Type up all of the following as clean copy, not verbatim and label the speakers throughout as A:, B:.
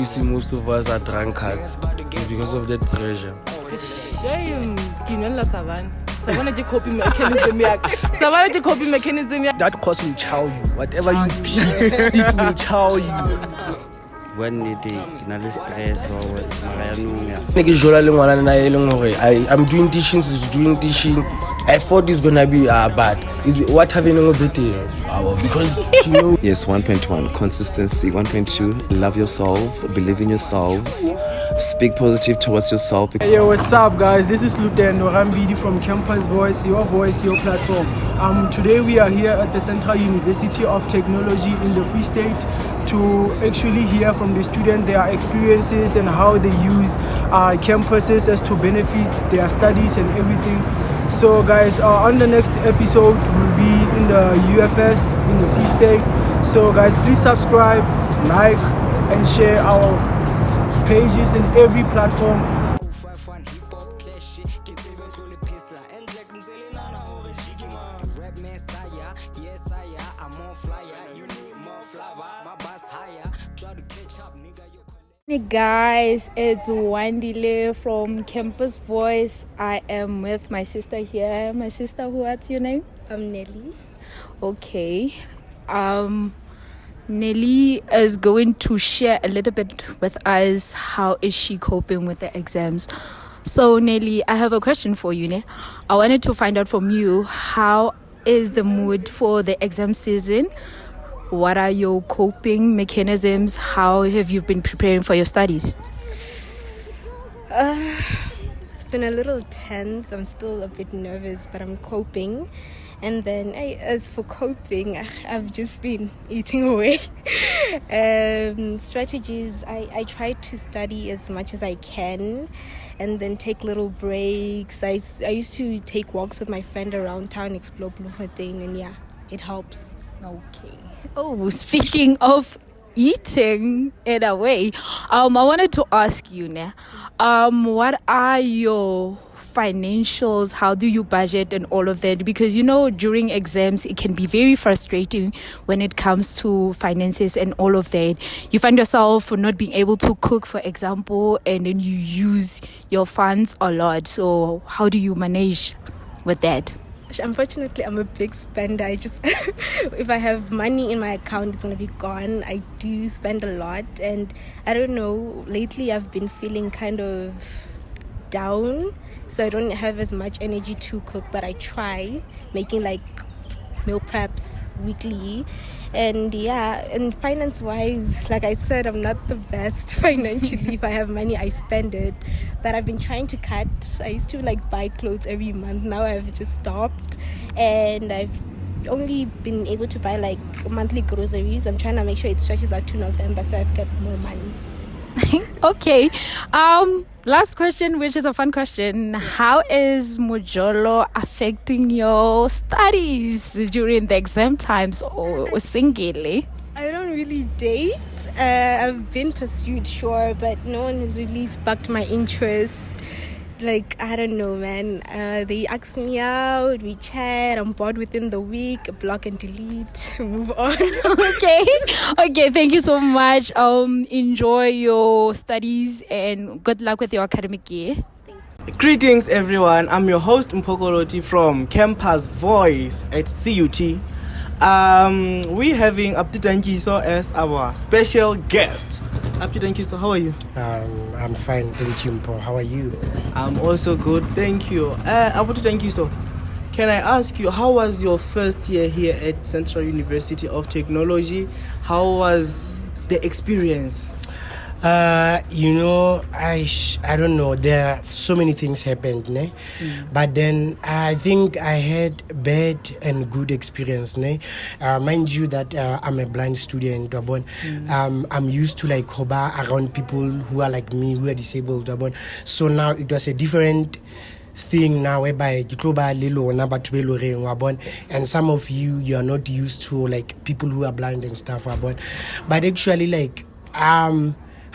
A: see most of us are drunkards, it's because of that pressure.
B: Shame. Savannah the coping mechanism. Savannah the coping mechanism.
C: That course will chow you. Whatever you be, it will chow you.
D: When it is stress or
A: I'm doing teaching, is doing teaching. I thought it's gonna be bad. Is what having a bit because you know.
E: Yes, 1.1 consistency. 1.2 love yourself, believe in yourself, speak positive towards yourself.
C: Hey, yo, what's up, guys? This is Lieutenant Norambidi from Campus Voice, your platform. Today we are here at the Central University of Technology in the Free State to actually hear from the students their experiences and how they use campuses as to benefit their studies and everything. So guys, on the next episode we'll be in the UFS in the Free State. So guys, please subscribe, like and share our pages in every platform.
F: Hey guys, it's Wandile from Campus Voice. I am with my sister here. My sister, what's your name?
G: I'm Nelly.
F: Okay. Nelly is going to share a little bit with us how is she coping with the exams. So Nelly, I have a question for you. Ne? I wanted to find out from you, how is the mood for the exam season? What are your coping mechanisms? How have you been preparing for your studies?
G: It's been a little tense. I'm still a bit nervous, but I'm coping. And then as for coping, I've just been eating away. Strategies, I try to study as much as I can and then take little breaks. I used to take walks with my friend around town, explore Bloemfontein, and yeah, it helps.
F: Okay. Oh, speaking of eating in a way, I wanted to ask you, what are your financials? How do you budget and all of that? Because, you know, during exams, it can be very frustrating when it comes to finances and all of that. You find yourself not being able to cook, for example, and then you use your funds a lot. So how do you manage with that?
G: Unfortunately, I'm a big spender. I just, if I have money in my account, it's going to be gone. I do spend a lot. And I don't know, lately I've been feeling kind of down. So I don't have as much energy to cook, but I try making like meal preps weekly. And yeah, and finance-wise, like I said, I'm not the best financially. If I have money, I spend it. But I've been trying to cut. I used to like buy clothes every month. Now I've just stopped. And I've only been able to buy like monthly groceries. I'm trying to make sure it stretches out to November so I've got more money.
F: Okay. Last question, which is a fun question. How is Mojolo affecting your studies during the exam times or singly?
G: I don't really date. I've been pursued, sure, but no one has really sparked my interest. Like, I don't know, man. They ask me out, we chat, I'm bored within the week, block and delete, move on.
F: Okay, thank you so much. Enjoy your studies and good luck with your academic year.
C: Greetings, everyone. I'm your host Mpokoloti from Campus Voice at CUT. We're having Abdi Dankiso as our special guest. Abdi Dankiso, how are you?
H: I'm fine, thank you, Mpo. How are you?
C: I'm also good, thank you. Abdi Dankiso, can I ask you, how was your first year here at Central University of Technology? How was the experience?
H: I don't know. There are so many things happened, ne? But then I think I had bad and good experience, ne? Mind you that I'm a blind student, I'm used to like hoba around people who are like me, who are disabled, so now it was a different thing now whereby and some of you are not used to like people who are blind and stuff, but actually like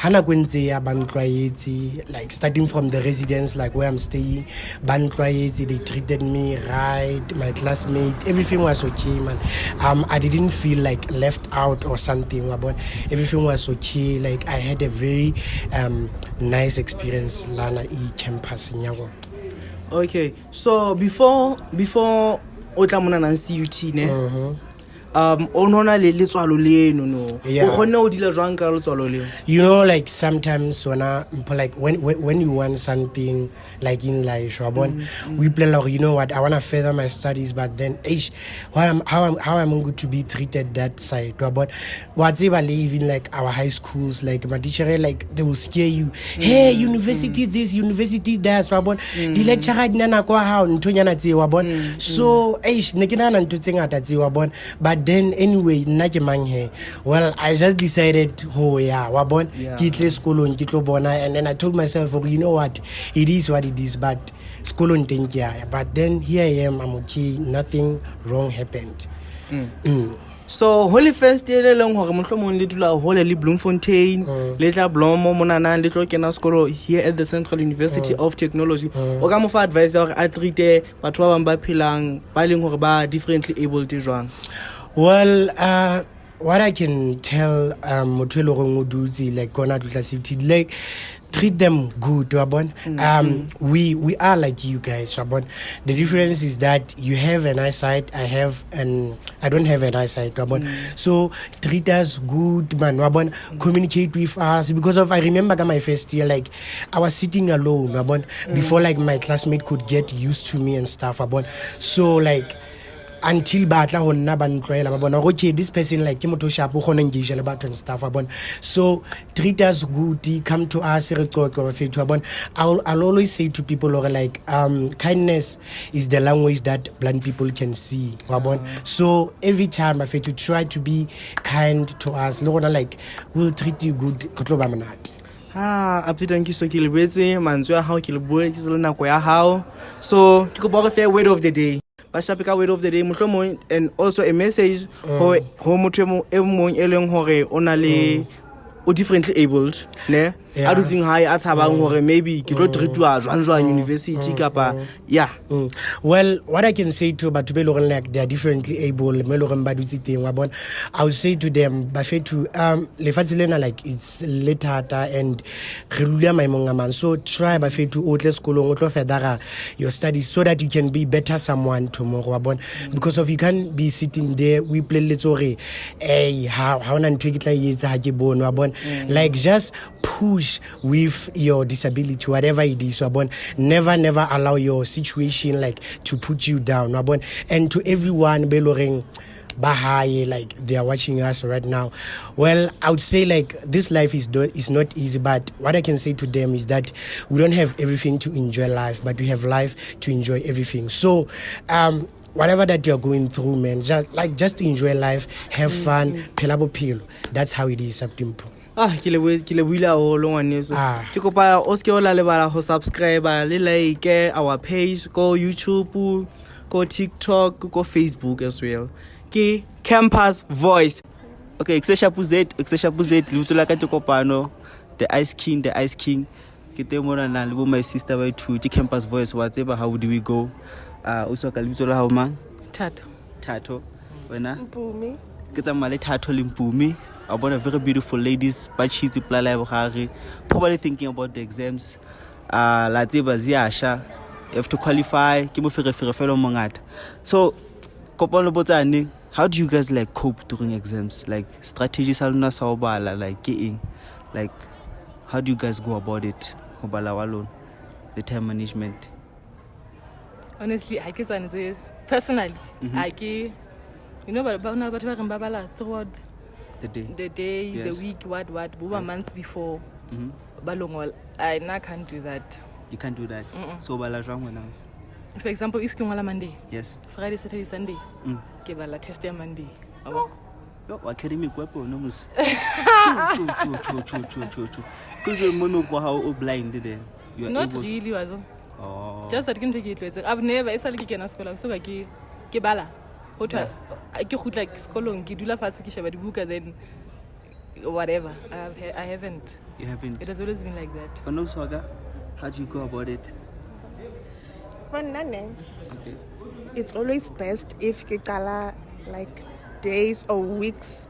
H: hana kwentse ya bantlwaetse, like starting from the residence, like where I'm staying, bantlwaetse, they treated me right, my classmate, everything was okay, man. I didn't feel like left out or something about everything was okay. Like I had a very nice experience lana campus in Yago.
I: Okay, so before o tla mona nang CUT ne o nona le letswalo leno no o khone o dila jwang ka letswalo leno?
H: You know, like sometimes like when you want something like in life, we play like, you know what, I want to further my studies, but then how am I going to be treated that side? But whatever, even like our high schools, like my teacher, like they will scare you. Hey, university this, university that. The lecturer didn't go how ntonya tsewa so nekina na ntutse ngata tsewa but then anyway well, I just decided and then I told myself, you know what, it is what it is, but school think but then here I am, I'm okay, nothing wrong happened.
I: So holy first year le long hore mohlomong le dula hole le Bloemfontein le tla Blomo monana le tlo kena skolo here at the Central University of Technology. O ka mo fa advice hore a treat batho ba bang ba phelang ba leng hore ba differently able to jwang?
H: Well, what I can tell like gonna like treat them good, we are like you guys, the difference is that you have an eyesight, I don't have an eyesight, so treat us good, man, communicate with us, because I remember my first year, like I was sitting alone, before like my classmate could get used to me and stuff, so like until batla ho nna ba ntloela ba bona okay, this person like ke motho sharp o khona engage le batho and stuff so treat us good, come to us re qoqe ba fethu I'll always say to people like kindness is the language that blind people can see so every time I fethu try to be kind to us like we'll treat you good go ba monate.
I: Thank you so ke le betse mantswe a hao ke le bua ke le nako ya hao so ke go ba fair word of the day. Bashapika word of the day mohlomong, and also a message ho motho e mong e leng hore o na le o differently abled ne a dusing high a tshabang hore maybe ke tlo treatwa jwang university kapa
H: well, what I can say to batho be loreng like they are differently able me loreng ba dutse teng wa bona, I would say to them ba fetu lefatsi lena like it's letata and re lula maimong a man, so try ba fetu o tle sekolong o tlo fedara your studies so that you can be better someone tomorrow wa bona, because of you can't be sitting there we play let's hore how na ntwe ke tla etsa ha ke bona wa bona, like just push with your disability, whatever it is, never allow your situation like to put you down, and to everyone beloring Bahai, like they are watching us right now, well, I would say like this life is not easy, but what I can say to them is that we don't have everything to enjoy life, but we have life to enjoy everything. So whatever that you're going through, man, just enjoy life, have fun, pelabo pil. That's how it is, simple.
I: Ke le buila ho lo ngwaneso ke kopa o ske o la lebala ho subscribe le like our page go YouTube, go TikTok, go Facebook as well ke Campus Voice. Okay, exeshapu z le utsola ka tekopano the ice king ke te mona na le bo my sister ba ithu ke Campus Voice wa tseba how do we go o so ka le utsola ha o mang Thato wena Mpumi ke tsamma le Thato le Mpumi. I want very beautiful ladies, but she's probably thinking about the exams. You have to qualify. So, how do you guys like cope during exams? Like strategies, like how do you guys go about it? The time management.
B: Honestly, I can say personally, you know, but throughout the day, yes. The week, what, months before. Balongol, I can't do that.
I: You can't do that. So
B: for example, if you want Monday,
I: yes,
B: Friday, Saturday, Sunday, give a test on Monday.
I: Academic weapon, no muss. Because you're blind then. You are
B: not really, wasn't. Just that can take it. I've never can ask so like Kebala. Hotel. I could like Skolong, Gidula Fatsiki Shabadi Buka, then whatever. I haven't.
I: You haven't?
B: It has always been like that.
I: But no, Swaga, how do you go about it?
J: For Nane,
I: Okay.
J: it's always best if Kikala like days or weeks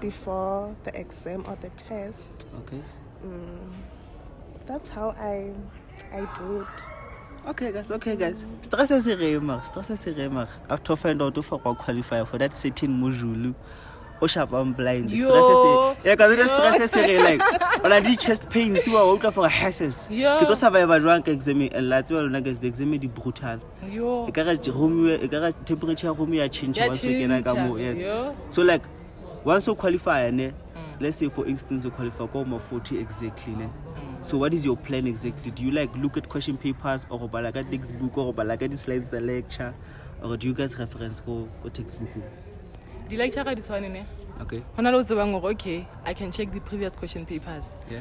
J: before the exam or the test.
I: Okay.
J: That's how I do it.
I: Okay, guys. Stress is a remark. After find out if I qualify for that certain module, I'm blind.
B: Yo.
I: Stress is like when I did chest pains, you are working for hasses.
B: Yo.
I: Because I have a drunk exam, and that's why the exam is brutal.
B: Yo.
I: I got temperature room, I change once again. I got more.
B: Yo.
I: So like once you qualify, let's say for instance you qualify for 40 exactly. So what is your plan exactly? Do you like look at question papers or like a textbook or like the slides the lecture, or do you guys reference go textbook?
B: Do you like check this one?
I: Okay.
B: Okay, I can check the previous question papers.
I: Yeah.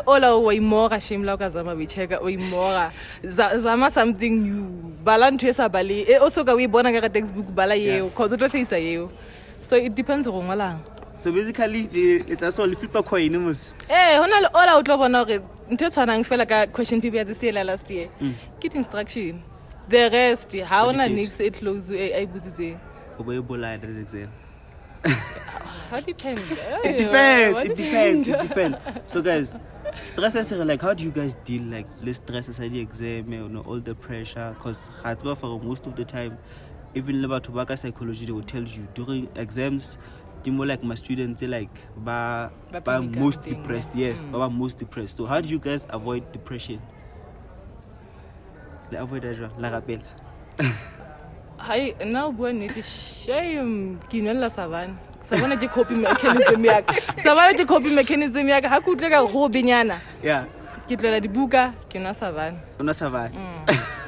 B: All way more shame zama we check way more zama something new. Balan tesa bali. Also ga we bona ga textbook bala yeo cause it was yeo. So it depends on wala.
I: So basically it's also flip a coin almost.
B: All out lo bona re ntho tshwanang fela ka question paper ya this year last year. Get instruction. The rest how na nix it close I butsitse.
I: Oboyebola that exam.
B: How depends?
I: It depends. So guys, stress is like how do you guys deal like the stress aside the exam, all the pressure? Because for most of the time, even about tobacco psychology, they will tell you during exams, more like my students they like ba most depressed. Yes, ba most depressed. So how do you guys avoid depression? Like avoid that la rappel.
B: Hi, now when it is shame kinela savana je copy mechanism yak. Savana je copy mechanism yak ha kutlega go binyana.
I: Yeah.
B: Ke tlela dibuka ke na savana.
I: Una savana.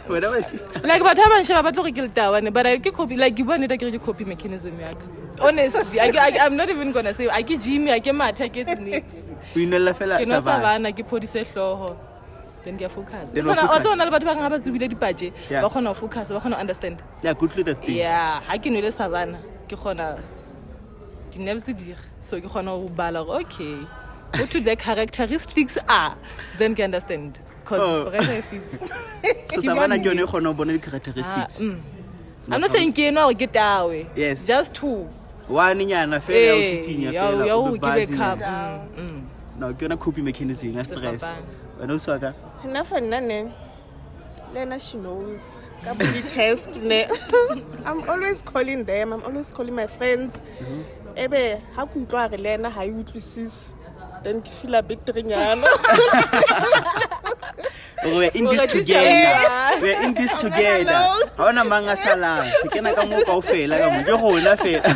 I: Whatever my sister.
B: Like but ha sheba ba tlo re kiltawane but I ke copy like you want it ke copy mechanism yak. Honestly, I'm not even gonna say I ke Jimmy I ke matha ke snakes.
I: We know la fela
B: savana. Ke na savana ke phodise hloho. Then get focus. So now also na le batho ba ngaba tsubile dipaje ba khona focus ba khona understand.
I: Yeah, good little thing.
B: Yeah, ha ke nwele savana ke khona di nerves dire. So ke khona go bala okay. What to the characteristics are then can understand cause pressure is
I: so savana ke yone khona bona di characteristics.
B: I'm not saying ke no get away.
I: Yes.
B: Just two.
I: One nyana fela o tsitsinya fela.
B: Yo give a cup.
I: No, ke yona copy mechanism na stress. Wena o swaka?
J: Enough and none. Lena, she knows. Kabuli test ne. I'm always calling them. I'm always calling my friends. Ebe ha ku utlwa re Lena ha you utlwisise. Then ke feel a bit trinyana.
I: We're in this together. We're in this together. Ha ona manga salang. Ke kena ka mo kaofela ka mo ke rona fela.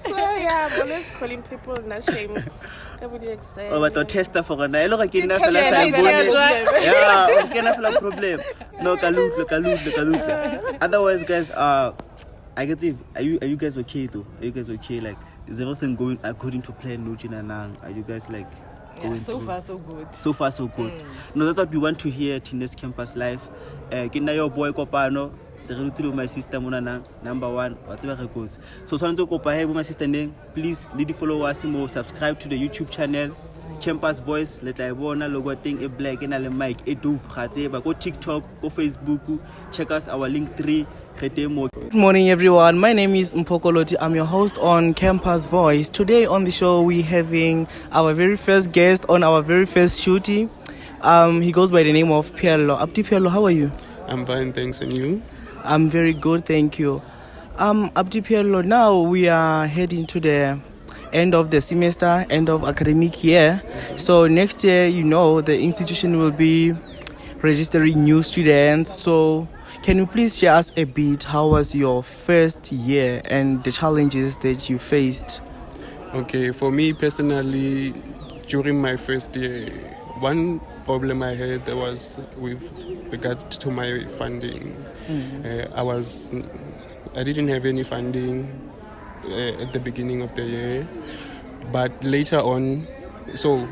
J: So yeah, I'm always calling people na shame.
I: Oh, but the tester for a night. Look, I can't feel yeah, I can't feel a problem. No, kalut. Otherwise, guys, I get it. Are you guys okay though? Are you guys okay? Like, is everything going according to plan? Are you guys like going
B: so far so good?
I: So far so good. No, that's what we want to hear at this campus life. Kina your boy Kopano. My sister number one whatever records. So my sister please follow us more, subscribe to the YouTube channel Campus Voice. Let I wanna logo thing a black and a mic a dope go TikTok, go Facebook, check us our link 3. Good morning everyone, my name is Mpokoloti. I'm your host on Campus Voice. Today on the show we're having our very first guest on our very first shooting. He goes by the name of Piello. Abdi Piello, how are you?
K: I'm fine, thanks, and you?
I: I'm very good, thank you. Abdi Piello, now we are heading to the end of the semester, end of academic year. So next year, the institution will be registering new students. So can you please share us a bit, how was your first year and the challenges that you faced?
K: Okay, for me personally, during my first year, one problem I had was with regard to my funding. I didn't have any funding at the beginning of the year, but later on, so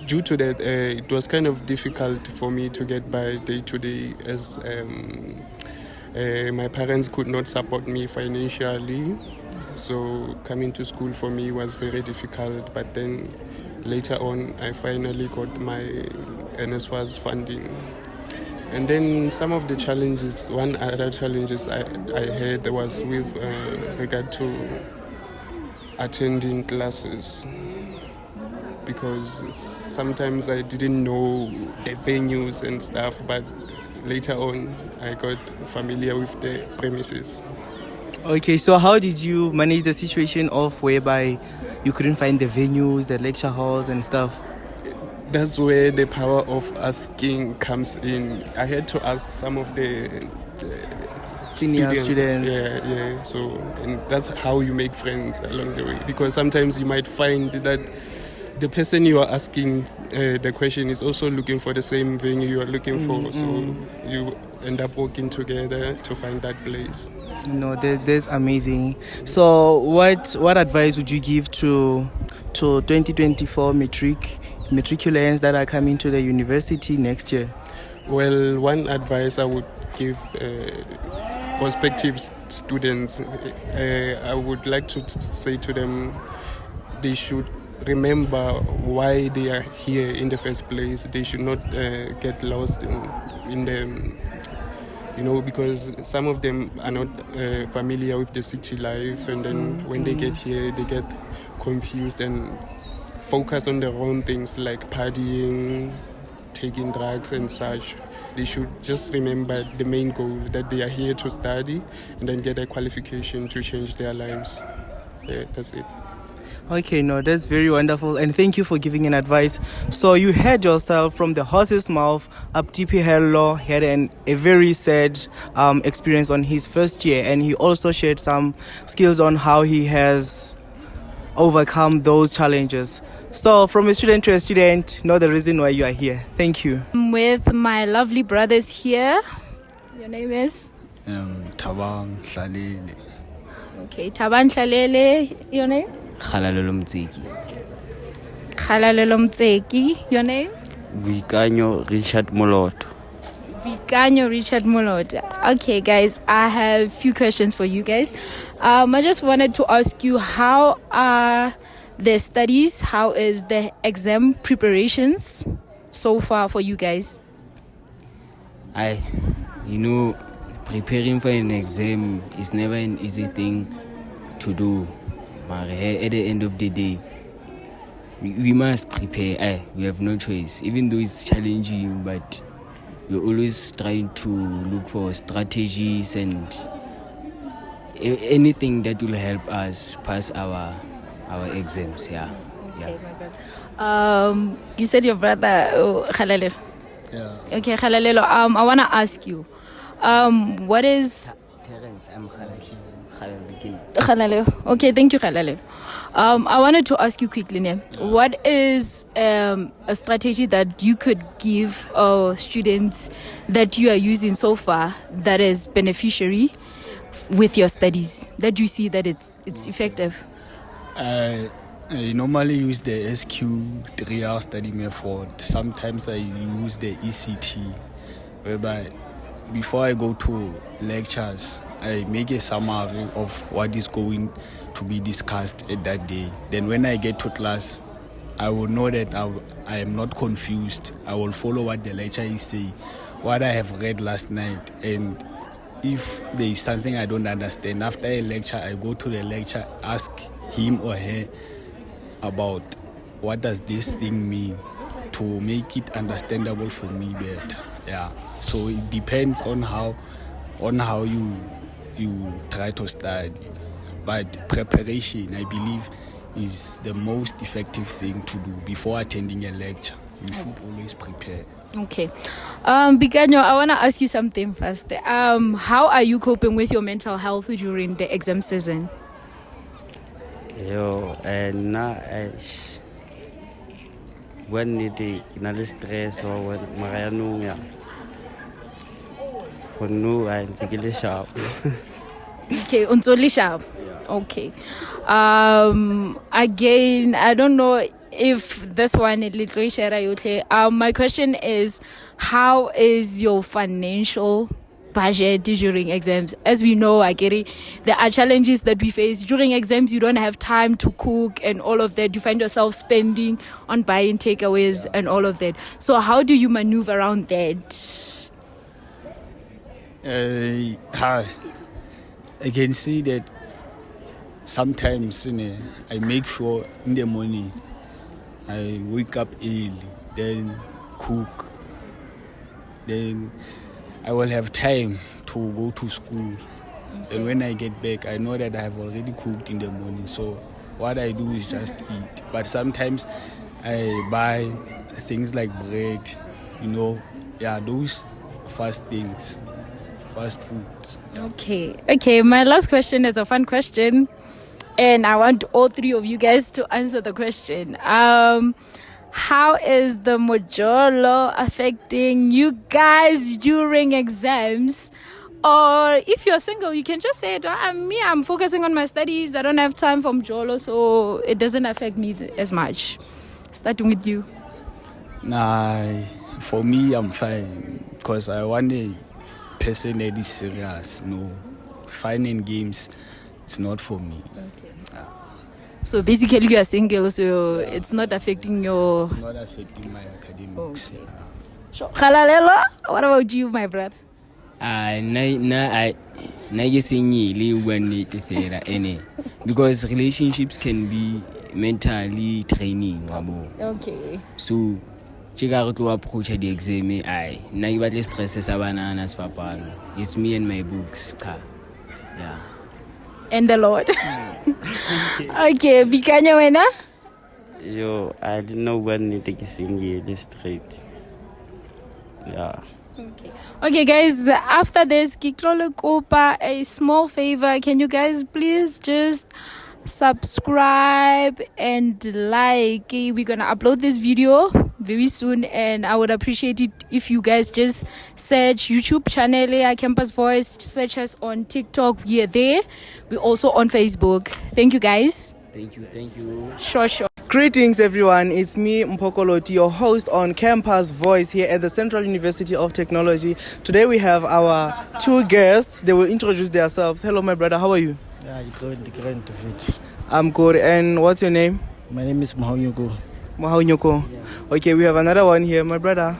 K: due to that, it was kind of difficult for me to get by day to day as my parents could not support me financially. So coming to school for me was very difficult. But then later on, I finally got my NSFAS funding. And then some of the challenges, one other challenges I had was with regard to attending classes, because sometimes I didn't know the venues and stuff, but later on I got familiar with the premises.
I: Okay, so how did you manage the situation of whereby you couldn't find the venues, the lecture halls and stuff?
K: That's where the power of asking comes in. I had to ask some of the
I: senior students.
K: Yeah. So, and that's how you make friends along the way. Because sometimes you might find that the person you are asking the question is also looking for the same venue you are looking for. So you end up working together to find that place.
I: No, that's amazing. So what advice would you give to 2024 matriculants that are coming to the university next year?
K: Well, one advice I would give prospective students, I would like to say to them, they should remember why they are here in the first place. They should not get lost in the, because some of them are not familiar with the city life, and then when they get here, they get confused and focus on the wrong things like partying, taking drugs and such. They should just remember the main goal, that they are here to study and then get a qualification to change their lives. Yeah, that's it.
I: Okay, no, that's very wonderful, and thank you for giving an advice. So you heard yourself from the horse's mouth. Abtipi Hello had a very sad experience on his first year, and he also shared some skills on how he has overcome those challenges. So from a student to a student, know the reason why you are here. Thank you.
F: I'm with my lovely brothers here. Your name is?
L: Tabang Hlalele.
F: Okay, Taban Hlalele. Your name?
D: Kgalalelo Mtseki.
F: Kgalalelo Mtseki. Your name?
D: Vikanyo Richard Moloto.
F: Vikanyo Richard Moloto. Okay, guys, I have a few questions for you guys. I just wanted to ask you, how are the studies? How is the exam preparations so far for you guys?
L: Preparing for an exam is never an easy thing to do. But at the end of the day, we must prepare. We have no choice. Even though it's challenging, but we're always trying to look for strategies and anything that will help us pass our exams. Yeah.
F: Okay, my brother. You said your brother Khalalelo.
L: Yeah.
F: Okay, Khalalelo. I wanna ask you, what is
L: Terence, I'm Khalalelo.
F: Khalalelo? Okay, thank you, Khalalelo. I wanted to ask you quickly, what is a strategy that you could give students that you are using so far that is beneficiary with your studies, that you see that it's effective?
L: I normally use the SQ 3-hour study method. Sometimes I use the ECT, whereby before I go to lectures, I make a summary of what is going to be discussed at that day. Then when I get to class, I will know that I am not confused. I will follow what the lecturer is saying, what I have read last night. And if there is something I don't understand, after a lecture, I go to the lecturer, ask him or her about what does this thing mean, to make it understandable for me better. Yeah. So it depends on how you try to study. But preparation, I believe, is the most effective thing to do before attending a lecture. You should always prepare.
F: Okay. Biganyo, I want to ask you something first. How are you coping with your mental health during the exam season?
D: When it is stress or when Mariano, for no, I'm sharp.
F: Okay, untoli sharp. Okay. Again, I don't know if this one is little share. My question is, how is your financial budget during exams. As we know, I get it. There are challenges that we face during exams. You don't have time to cook and all of that. You find yourself spending on buying takeaways and all of that. So how do you maneuver around that?
L: I can see that sometimes I make sure in the morning I wake up early, then cook. Then I will have time to go to school. And when I get back, I know that I have already cooked in the morning. So what I do is just eat. But sometimes I buy things like bread, those fast things, fast food.
F: Okay, my last question is a fun question. And I want all three of you guys to answer the question. How is the mojolo affecting you guys during exams? Or if you're single, you can just say, I'm focusing on my studies. I don't have time for mojolo, so it doesn't affect me as much. Starting with you.
L: Nah, for me, I'm fine. Because I want a person that is serious. No, fun and games, it's not for me.
F: Okay. So basically you are single, so it's not affecting your...
L: It's not affecting my academics.
F: Okay. Khalalelo, what about you, my brother?
D: Because relationships can be mentally draining.
F: Okay.
D: So, chika to approach the exam, I stresses bananas for it's me and my books. Yeah.
F: And the Lord. Okay, Vikanya wena?
D: Yo, I didn't know when to take a single straight. Yeah.
F: Okay, guys, after this, Kiklole Kopa, a small favor. Can you guys please just subscribe and like? We're gonna upload this video very soon, and I would appreciate it if you guys just search YouTube channel Campus Voice, search us on TikTok. We are there. We're also on Facebook. Thank you, guys.
D: Thank you.
F: Sure.
I: Greetings, everyone. It's me, Mpokoloti, your host on Campus Voice here at the Central University of Technology. Today we have our two guests. They will introduce themselves. Hello, my brother. How are you?
M: Yeah, you're going to fit.
I: I'm good. And what's your name?
M: My name is Mahaunyoko.
I: Mahaunyoko. Yeah. Okay, we have another one here. My brother?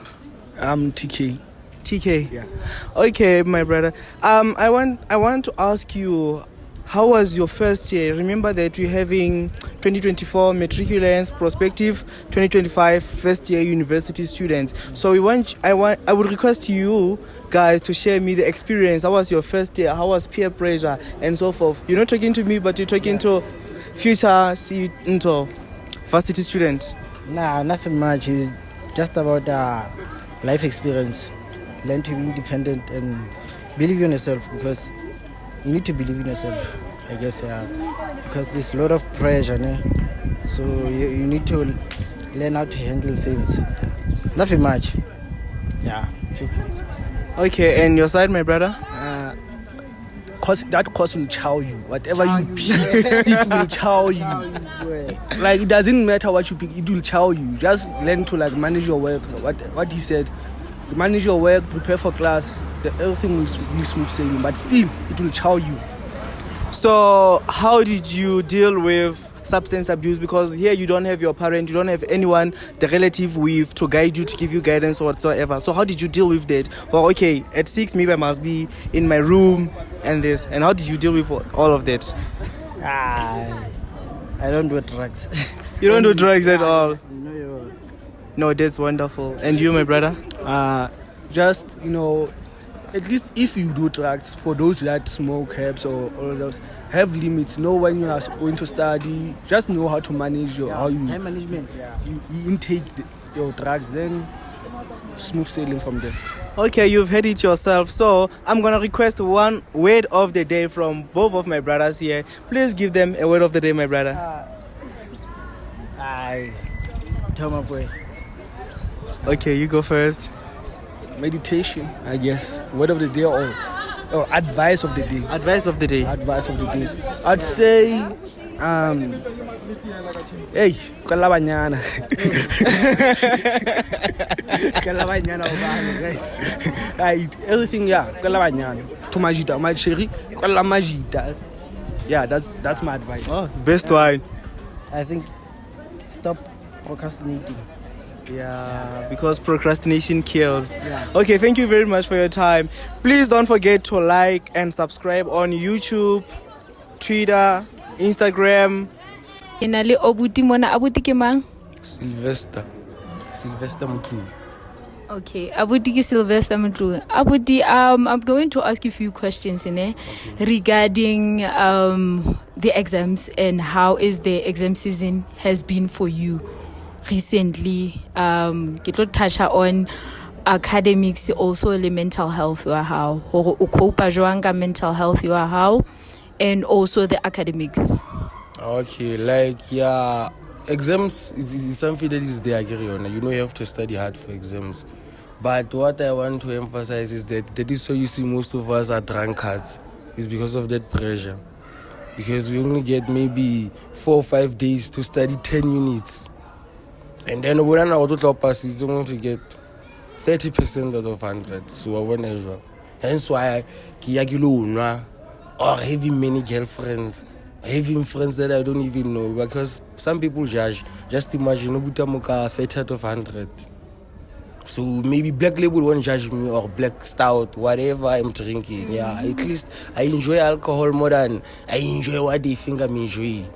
N: I'm TK.
I: TK?
N: Yeah.
I: Okay, my brother. I want to ask you, how was your first year? Remember that we're having 2024 matriculants, prospective 2025 first year university students. So I would request you guys to share me the experience. How was your first year? How was peer pressure and so forth? You're not talking to me, but you're talking to future varsity students.
M: Nah, nothing much. It's just about life experience. Learn to be independent and believe in yourself, because you need to believe in yourself, I guess, because there's a lot of pressure, so you need to learn how to handle things. Nothing much. Yeah.
I: Okay, and your side, my brother?
N: That course will chow you. Whatever you pick, it will chow you. Like, it doesn't matter what you pick, it will chow you. Just learn to manage your work. What he said, manage your work, prepare for class. Everything will smooth sailing, but still it will chow you.
I: So how did you deal with substance abuse? Because here you don't have your parent, you don't have anyone, the relative with to guide you, to give you guidance or whatsoever. So how did you deal with that? Well, okay, at 6 maybe I must be in my room and this. And how did you deal with all of that?
M: I don't do drugs.
I: You don't do drugs at all? No, that's wonderful. And you, my brother?
N: Just, at least if you do drugs, for those that smoke herbs or all those, have limits. Know when you are going to study. Just know how to manage
M: time management.
N: You intake your drugs, then smooth sailing from there.
I: Okay, you've heard it yourself. So I'm gonna request one word of the day from both of my brothers here. Please give them a word of the day, my brother.
M: Tell my boy.
I: Okay, you go first.
N: Meditation, I guess. Word of the day or advice of the day.
I: Advice of the day.
N: Advice of the day. I'd say Hey, kwala banyana. Kwala banyana guys. Right, everything kwala banyana. To majita, my chérie, kwala majita. Yeah, that's my advice.
I: Oh, best one.
M: I think stop procrastinating.
I: Yeah, because procrastination kills.
M: Yeah.
I: Okay, thank you very much for your time. Please don't forget to like and subscribe on YouTube, Twitter, Instagram.
F: Inali obuti mona abuti ke mang?
A: Sylvester Mutlu.
F: Okay, abuti ke Sylvester Mutlu. Abuti, I'm going to ask you a few questions regarding the exams and how is the exam season has been for you recently. Ke tlo touch on academics, also the mental health you are how hore o cope jwang ka mental health you are how, and also the academics.
A: Okay, like exams is something that is there. You know, you have to study hard for exams. But what I want to emphasize is that is why you see most of us are drunkards. It's because of that pressure. Because we only get maybe 4 or 5 days to study 10 units. And then when I want to pass, is going to get 30% out of 100. So I want to. Hence why or having many girlfriends, having friends that I don't even know, because some people judge. Just imagine, 30 out of 100. So maybe Black Label won't judge me, or Black Stout, whatever I'm drinking. Yeah, at least I enjoy alcohol more than I enjoy what they think I'm enjoying.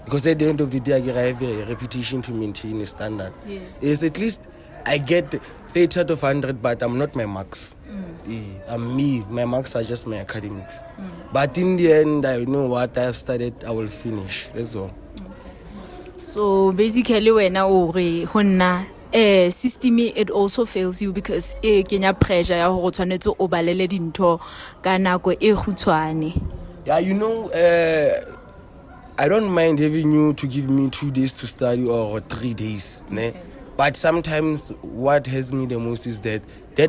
A: Because at the end of the day, I have a reputation to maintain a standard. Yes, at least I get 30 out of 100, but I'm not my marks. I'm me. My marks are just my academics. But in the end, I know what I have studied, I will finish. That's all.
F: So basically, when I system, it also fails you because kenya pressure ya go tshwanetse o balele dintho ka nako e khutshwane.
A: Yeah, you know, I don't mind having you to give me 2 days to study or 3 days. Okay. But sometimes what has me the most is that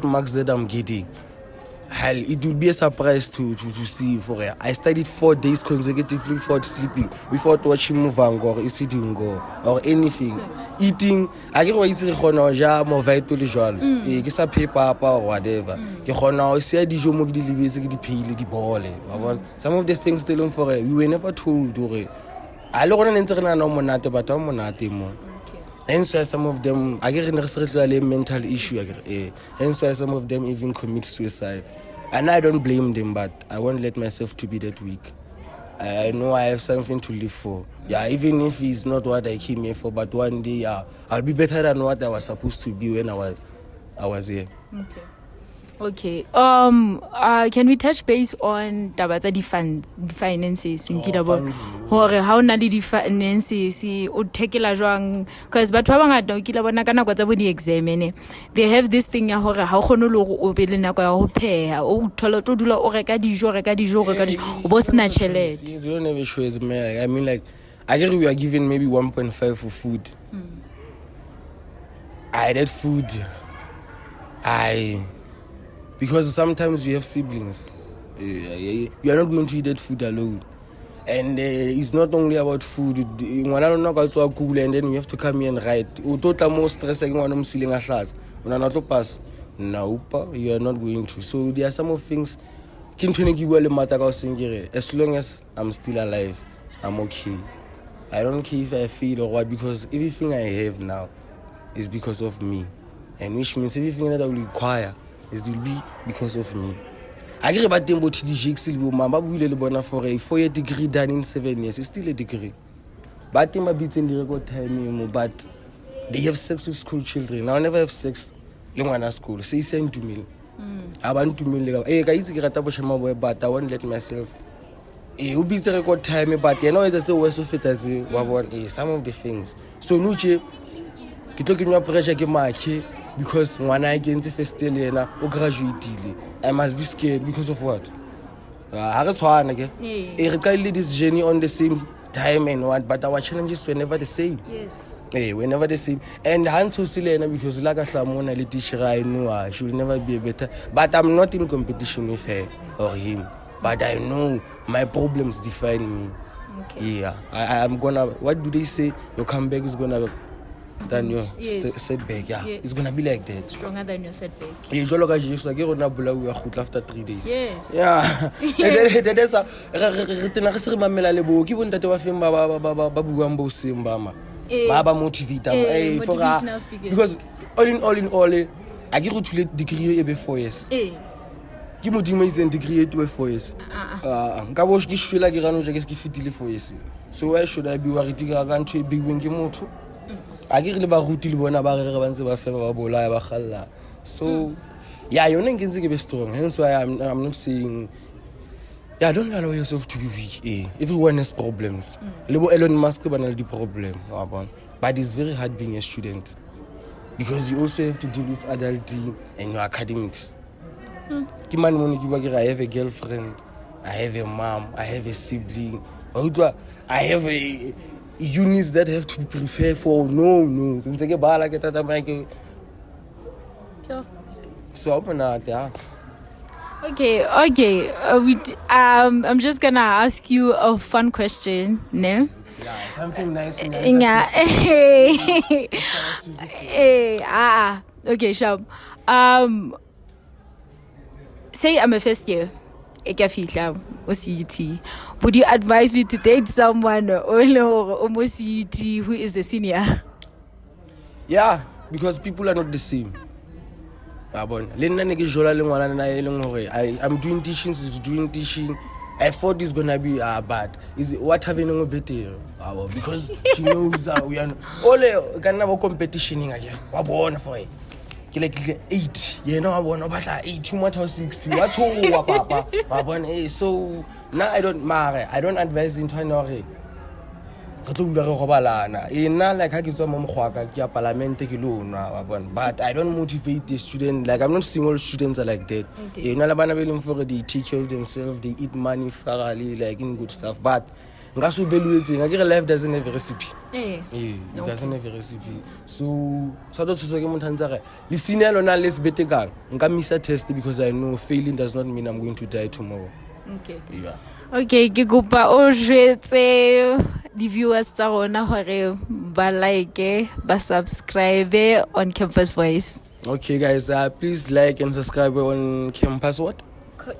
A: marks that I'm getting, hell, it will be a surprise to see. For I studied 4 days consecutively without sleeping, without watching Muvang or sitting or anything. Eating, I get what it's more vital usual. Get a paper or whatever. Some of the things still for we were never told. I don't want to enter no monate, but I'm monate more. Hence why some of them, I get a mental issue. Hence why some of them even commit suicide. And I don't blame them, but I won't let myself to be that weak. I know I have something to live for. Yeah, even if it's not what I came here for, but one day I'll be better than what I was supposed to be when I was here.
F: Okay. Can we touch base on the finances? Hore how na di finances o thekela jwang, because batho ba bangata o kila bona kana kwa tsa bo di exam they have this thing ya hore ha o khone le go o be le nako ya go pheha o thola to dula o reka dijo o bo sna chelete.
A: You don't have show as me. I mean, like, I get we are given maybe 1.5 for food. That food because sometimes you have siblings. You are not going to eat that food alone. And it's not only about food. When I don't know about so cool, and then you have to come here and write. Total more stressing when I'm sealing a class. When I'm not to pass, nope, you are not going to. So there are some of things. As long as I'm still alive, I'm okay. I don't care if I feel or what, because everything I have now is because of me. And which means everything that I will require is will be because of me. I agree about them, but for a 4-year degree done in 7 years, it's still a degree. But they might be in the record time, but they have sex with school children. I'll never have sex in school. Say send to me. I want to me. But I won't let myself. It will be the record time, but you know it's a way of it as some of the things. So Nuche, you talking about pressure because when I get into first year or graduate, I must be scared because of what? I can't this journey on the same time and what, but our challenges were never the same.
F: Yes.
A: We're never the same. And Hanso Silena, because like a teacher, I know she will never be better. But I'm not in competition with her or him. But I know my problems define me. Okay. Yeah, I'm gonna. What do they say? Your comeback is gonna than your setback. Yeah, it's gonna be like that.
F: Stronger than your setback.
A: Yeah, you look at Jesus like you're gonna blow your foot after 3 days.
F: Yes.
A: Yeah. That's a. Retena re se re mamela le bo. Ke bo ntate wa feng ba buang bo seng ba ma. Ba motivate am.
F: Motivational speakers.
A: Because all in all, I get to degree ebe 4 years. Ke modimo itse degree to 4 years. Nka bo ke shwela ke rano je ke fitile 4 years. So why should I be worried ka ntwe big wing ke motho? I get le ba ruti le bona ba re ba ntse ba fe ba bola ya ba khalla. So yeah, you know ngenze ke be strong. Hence why I'm not saying yeah, don't allow yourself to be weak. Everyone has problems. Le bo Elon Musk ba na le di problem, but it's very hard being a student because you also have to deal with adulting and your academics. I have a girlfriend, I have a mom, I have a sibling, I have a units that have to be prepared for. No. So
F: Okay. I'm just gonna ask you a fun question, no?
A: Yeah, something nice.
F: Okay, sharp. Say I'm a first year. Would you advise me to date someone almost who is a senior?
A: Yeah, because people are not the same. I'm doing teaching, she's doing teaching. I thought it's gonna be bad. Is what having no better? Because she knows we are all can have a competition again. For it. Like 8, you know, I want to 8, you want 60. What's wrong, Papa? So now I don't marry. I don't advise into an ore. Like I get some parliament, but I don't motivate the student. Like I'm not saying all students are like that. You know, they take care of themselves, they eat money thoroughly, like in good stuff. But life doesn't have a recipe. It doesn't have a recipe. So listen, let's better gang. I'm miss a test because I know failing does not mean I'm going to die tomorrow.
F: Okay.
A: Yeah.
F: Okay, ke kopa o jwetse di viewers tsa rona hore ba like ba subscribe on Campus Voice.
A: Okay guys, please like and subscribe on Campus what?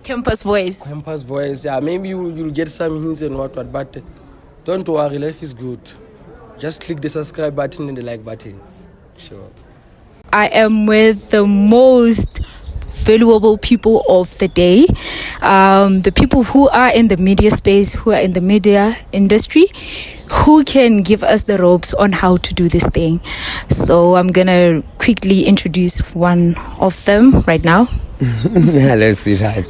F: Campus Voice.
A: Campus Voice. Yeah, maybe you'll get some hints and what, but don't worry, life is good. Just click the subscribe button and the like button. Sure.
F: I am with the most valuable people of the day, the people who are in the media space, who are in the media industry, who can give us the ropes on how to do this thing. So I'm gonna quickly introduce one of them right now.
E: Hello, sweetheart.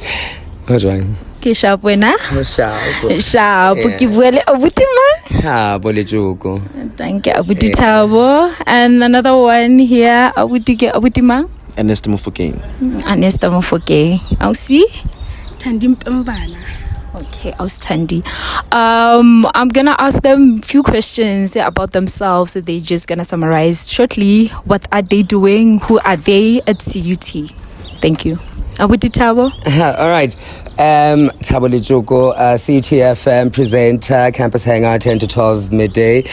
E: What's wrong?
F: Okay, sharp wena. Sharp. Ke buele abuti ma.
E: Thabo le joko.
F: Thank you, abuti Thabo. And another one here, abuti ma.
E: Anesta Mofokeng.
F: Anesta Mofokeng. I'll see.
G: Tandi Mpambana.
F: Okay, Austandi. I'm gonna ask them a few questions about themselves. So they're just gonna summarize shortly. What are they doing? Who are they at CUT? Thank you. Abuti Thabo.
E: All right. Thabo Lejoko, CTFM presenter, campus hangout 10 to 12 midday.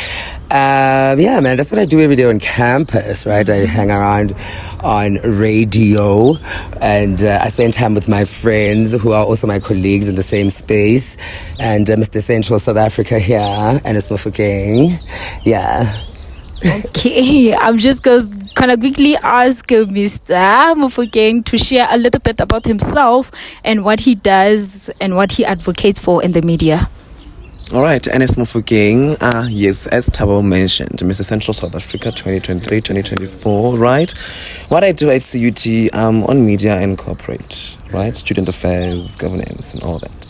E: Yeah, man, that's what I do every day on campus, right? I hang around on radio and I spend time with my friends who are also my colleagues in the same space. And Mr. Central South Africa here, and it's Mofokeng. Yeah.
F: Okay, I'm just going to kind of quickly ask Mr. Mofokeng to share a little bit about himself and what he does and what he advocates for in the media.
E: All right, Ernest Mofokeng, yes, as Thabo mentioned, Mr. Central South Africa 2023-2024, right? What I do at CUT, on media and corporate, right? Student affairs, governance, and all that.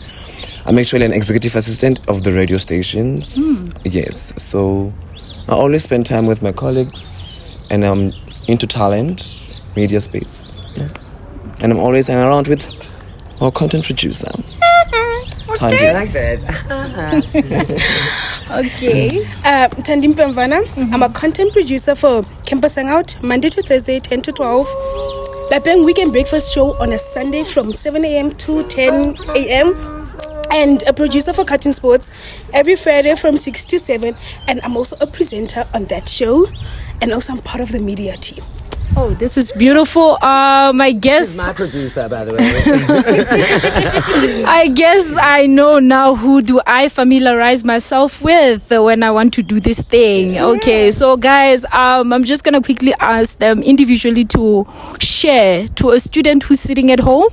E: I'm actually an executive assistant of the radio stations. Yes, so I always spend time with my colleagues and I'm into talent, media space. Yeah. And I'm always hanging around with our content producer.
F: Okay.
E: I like that.
F: Okay.
G: Tandi Mpambana. I'm a content producer for Campus Hangout, Monday to Thursday, 10 to 12. Lapeng Weekend Breakfast Show on a Sunday from 7 a.m. to 10 a.m. and a producer for Cutting Sports every Friday from 6 to 7. And I'm also a presenter on that show. And also I'm part of the media team.
F: Oh, this is beautiful. I guess
E: She's my producer, by the way.
F: I guess I know now who do I familiarize myself with when I want to do this thing. Okay, so guys, I'm just gonna quickly ask them individually to share to a student who's sitting at home,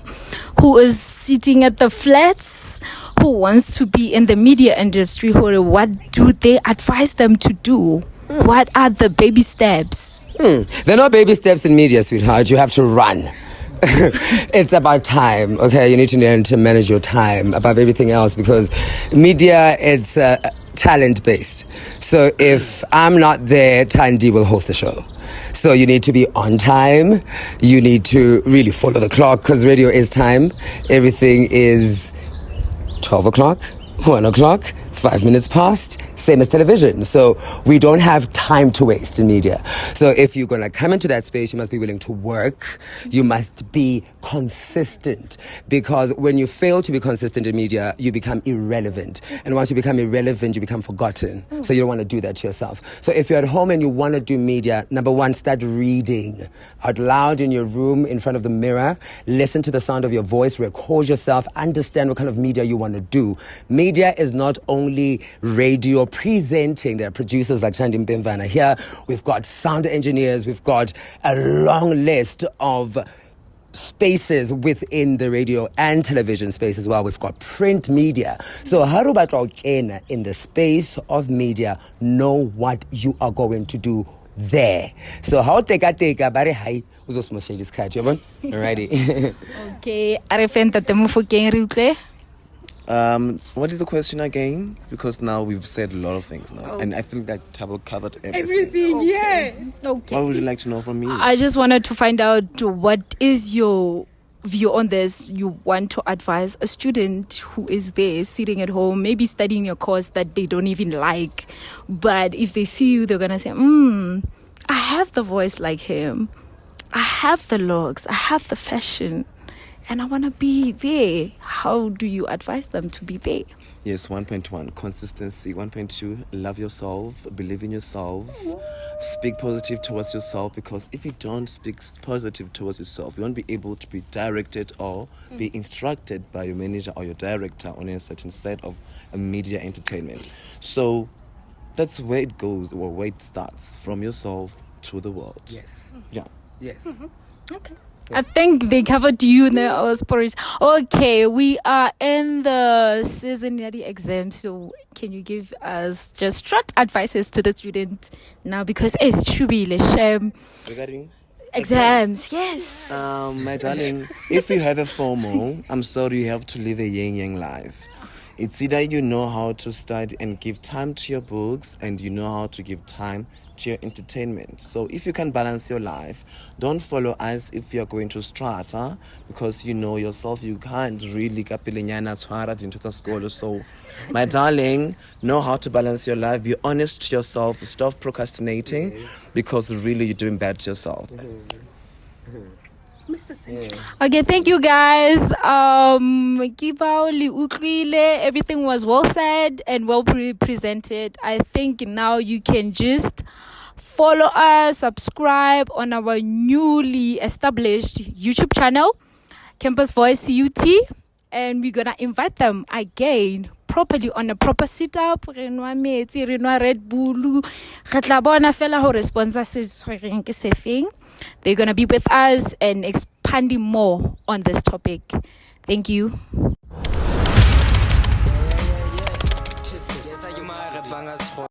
F: who is sitting at the flats, who wants to be in the media industry. What do they advise them to do? What are the baby steps?
E: There are no baby steps in media, sweetheart. You have to run. It's about time, okay? You need to learn to manage your time above everything else, because media, it's talent-based. So if I'm not there, Tandy will host the show. So you need to be on time. You need to really follow the clock, because radio is time. Everything is 12 o'clock, 1 o'clock, 5 minutes past, same as television. So we don't have time to waste in media. So if you're going to come into that space, you must be willing to work. You must be consistent, because when you fail to be consistent in media, you become irrelevant. And once you become irrelevant, you become forgotten. So you don't want to do that to yourself. So if you're at home and you want to do media, number one, start reading out loud in your room in front of the mirror. Listen to the sound of your voice, record yourself, understand what kind of media you want to do. Media is not only radio presenting. There are producers like Chandy Mbemvana here. We've got sound engineers. We've got a long list of spaces within the radio and television space as well. We've got print media. So how do you in the space of media know what you are going to do there? So how take bari hai uzosmoshe isikhathi yabona. Alrighty.
F: Okay, arefenta temufukeng re utlwe.
E: What is the question again? Because now we've said a lot of things now, and I feel that Tabo covered everything.
F: Yeah. Okay.
E: What would you like to know from me?
F: I just wanted to find out, what is your view on this? You want to advise a student who is there sitting at home, maybe studying a course that they don't even like, but if they see you, they're gonna say, I have the voice like him, I have the looks, I have the fashion, and I want to be there. How do you advise them to be there?
E: Yes, 1.1, consistency. 1.2, love yourself, believe in yourself, speak positive towards yourself, because if you don't speak positive towards yourself, you won't be able to be directed or be instructed by your manager or your director on a certain set of media entertainment. So that's where it goes, or where it starts, from yourself to the world.
A: Yes.
E: Yeah.
A: Yes.
F: Okay. I think they covered you in the sports. Okay, we are in the seasonary exam, so can you give us just short advices to the student now, because it's trubile shame
E: Regarding
F: exams? Yes.
E: My darling, if you have a FOMO, I'm sorry, you have to live a yang life. It's either you know how to study and give time to your books, and you know how to give time to your entertainment. So if you can balance your life, don't follow us if you're going to strata, because you know yourself, you can't really into school. So my darling, know how to balance your life, be honest to yourself, stop procrastinating, because really you're doing bad to yourself.
G: Mr. Central.
F: Okay, thank you guys. Everything was well said and well presented. I think now you can just follow us, subscribe on our newly established YouTube channel, Campus Voice CUT, and we're gonna invite them again properly on a proper setup. Red Bull. They're gonna be with us and expanding more on this topic. Thank you.